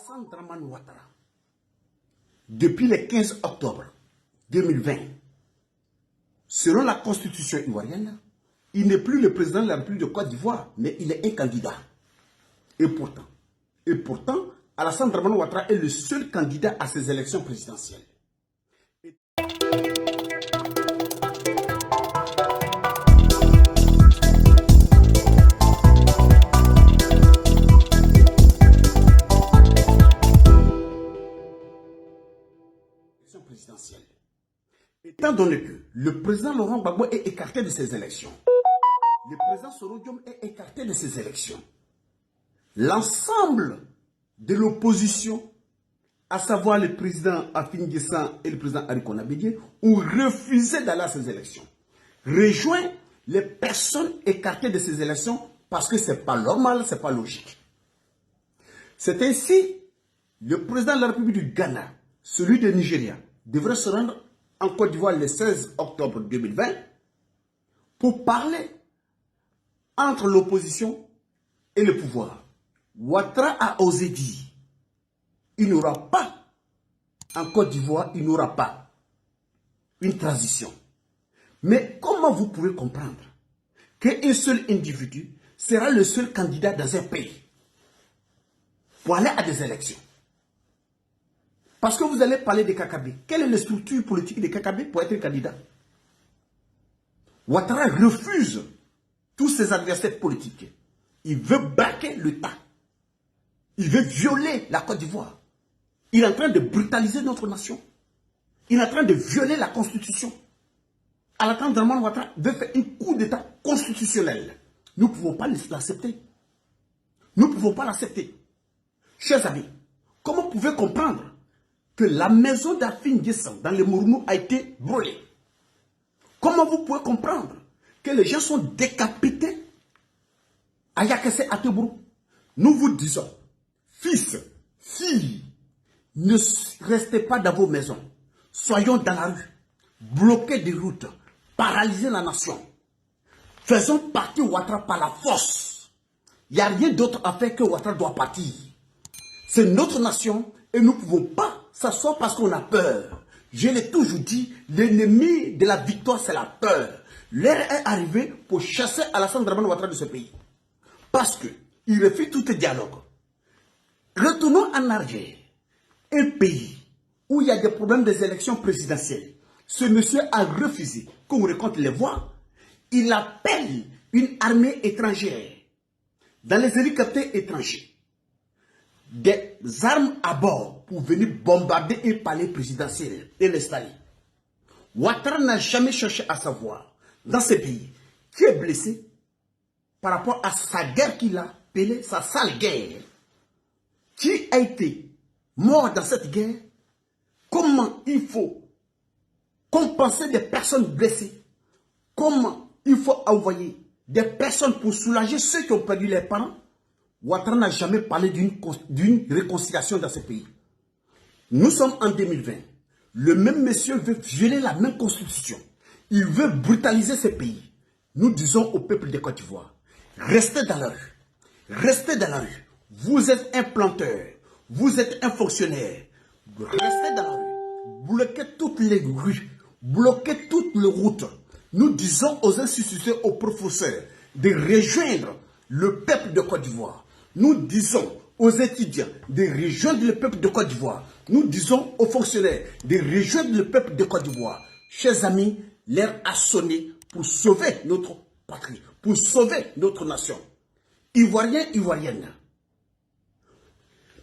Alassane Dramane Ouattara, depuis le 15 octobre 2020, selon la constitution ivoirienne, il n'est plus le président de la République de Côte d'Ivoire, mais il est un candidat. Et pourtant, Alassane Dramane Ouattara est le seul candidat à ces élections présidentielles. Présidentielle. Étant donné que le président Laurent Gbagbo est écarté de ces élections, le président Soro Diom est écarté de ces élections, l'ensemble de l'opposition, à savoir le président Afin Guessan et le président Arikon Abedie, ont refusé d'aller à ces élections, rejoint les personnes écartées de ces élections parce que ce n'est pas normal, ce n'est pas logique. C'est ainsi le président de la République du Ghana, celui de Nigeria, devrait se rendre en Côte d'Ivoire le 16 octobre 2020 pour parler entre l'opposition et le pouvoir. Ouattara a osé dire, il n'y aura pas, en Côte d'Ivoire, il n'y aura pas une transition. Mais comment vous pouvez comprendre qu'un seul individu sera le seul candidat dans un pays pour aller à des élections? Parce que vous allez parler des Kakabé. Quelle est la structure politique des Kakabé pour être candidat? Ouattara refuse tous ses adversaires politiques. Il veut braquer l'État. Il veut violer la Côte d'Ivoire. Il est en train de brutaliser notre nation. Il est en train de violer la Constitution. Alassane Dramane Ouattara veut faire un coup d'État constitutionnel. Nous ne pouvons pas l'accepter. Nous ne pouvons pas l'accepter. Chers amis, comment vous pouvez comprendre que la maison d'Afin Guessan dans le Mournou a été brûlée? Comment vous pouvez comprendre que les gens sont décapités à Yakassé, à Tebrou? Nous vous disons, fils, filles, ne restez pas dans vos maisons. Soyons dans la rue, bloquez des routes, paralysez la nation. Faisons partir Ouattara par la force. Il n'y a rien d'autre à faire que Ouattara doit partir. C'est notre nation et nous ne pouvons pas s'asseoir parce qu'on a peur. Je l'ai toujours dit, l'ennemi de la victoire, c'est la peur. L'heure est arrivée pour chasser Alassane Dramane Ouattara de ce pays. Parce qu'il refuse tout dialogue. Retournons en arrière. Un pays où il y a des problèmes des élections présidentielles. Ce monsieur a refusé qu'on récolte les voix. Il appelle une armée étrangère dans les hélicoptères étrangers, des armes à bord pour venir bombarder un palais présidentiel et l'installer. Ouattara n'a jamais cherché à savoir, dans ce pays, qui est blessé par rapport à sa guerre qu'il a appelée, sa sale guerre, qui a été mort dans cette guerre, comment il faut compenser des personnes blessées, comment il faut envoyer des personnes pour soulager ceux qui ont perdu leurs parents. Ouattara n'a jamais parlé d'une réconciliation dans ce pays. Nous sommes en 2020. Le même monsieur veut violer la même constitution. Il veut brutaliser ce pays. Nous disons au peuple de Côte d'Ivoire, restez dans la rue. Restez dans la rue. Vous êtes un planteur. Vous êtes un fonctionnaire. Restez dans la rue. Bloquez toutes les rues. Bloquez toutes les routes. Nous disons aux institutions, aux professeurs de rejoindre le peuple de Côte d'Ivoire. Nous disons aux étudiants de rejoindre le peuple de Côte d'Ivoire. Nous disons aux fonctionnaires de rejoindre le peuple de Côte d'Ivoire. Chers amis, l'heure a sonné pour sauver notre patrie, pour sauver notre nation. Ivoiriens, Ivoiriennes,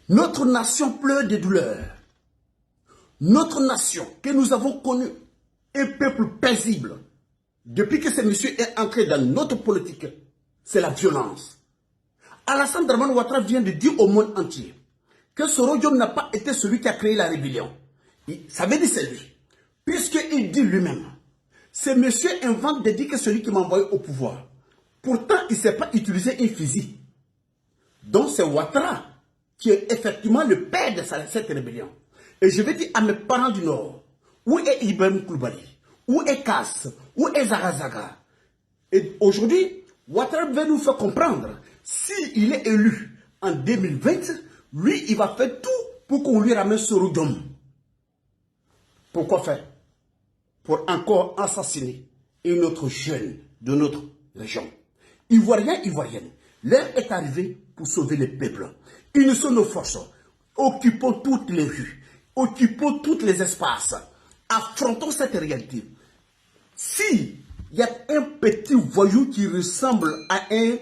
notre nation pleure de douleur. Notre nation que nous avons connue, un peuple paisible, depuis que ce monsieur est entré dans notre politique, c'est la violence. Alassane Dramane Ouattara vient de dire au monde entier que Soro Diom n'a pas été celui qui a créé la rébellion. Ça veut dire c'est lui. Puisqu'il dit lui-même, ce monsieur invente de dire que c'est celui qui m'a envoyé au pouvoir. Pourtant, il ne sait pas utiliser un fusil. Donc c'est Ouattara qui est effectivement le père de cette rébellion. Et je vais dire à mes parents du Nord, où est Ibrahim Koulibaly? Où est Kass? Où est Zagazaga? Et aujourd'hui, Ouattara veut nous faire comprendre, s'il est élu en 2020, Lui, il va faire tout pour qu'on lui ramène ce royaume. Pourquoi faire? Pour encore assassiner une autre jeune de notre région. Ivoiriens, Ivoiriennes, l'heure est arrivée pour sauver les peuples. Unissons nos forces, occupons toutes les rues, occupons tous les espaces, affrontons cette réalité. Si il y a un petit voyou qui ressemble à un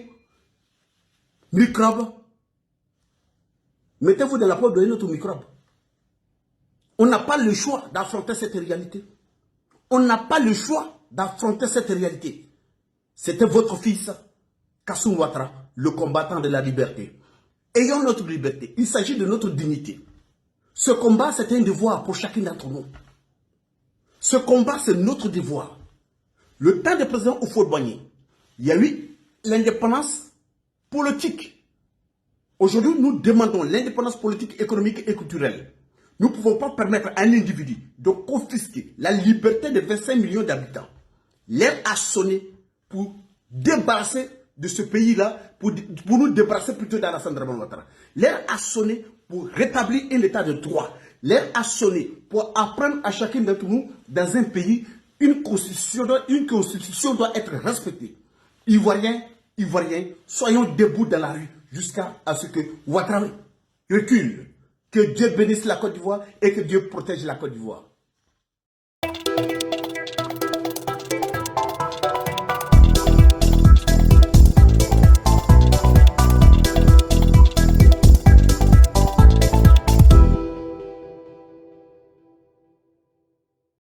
microbe, mettez-vous dans la peau de notre microbe. On n'a pas le choix d'affronter cette réalité. On n'a pas le choix d'affronter cette réalité. C'était votre fils, Kassoum Ouattara, le combattant de la liberté. Ayons notre liberté. Il s'agit de notre dignité. Ce combat, c'est un devoir pour chacun d'entre nous. Ce combat, c'est notre devoir. Le temps du président Houphouët-Boigny, il y a eu l'indépendance politique. Aujourd'hui, nous demandons l'indépendance politique, économique et culturelle. Nous ne pouvons pas permettre à un individu de confisquer la liberté de 25 millions d'habitants. L'heure a sonné pour débarrasser de ce pays-là, pour nous débarrasser plutôt d'Alassane Dramane Ouattara. L'heure a sonné pour rétablir un état de droit. L'heure a sonné pour apprendre à chacun d'entre nous, dans un pays, une constitution doit être respectée. Ivoiriens, Ivoiriens, soyons debout dans la rue jusqu'à ce que Ouattara recule. Que Dieu bénisse la Côte d'Ivoire et que Dieu protège la Côte d'Ivoire.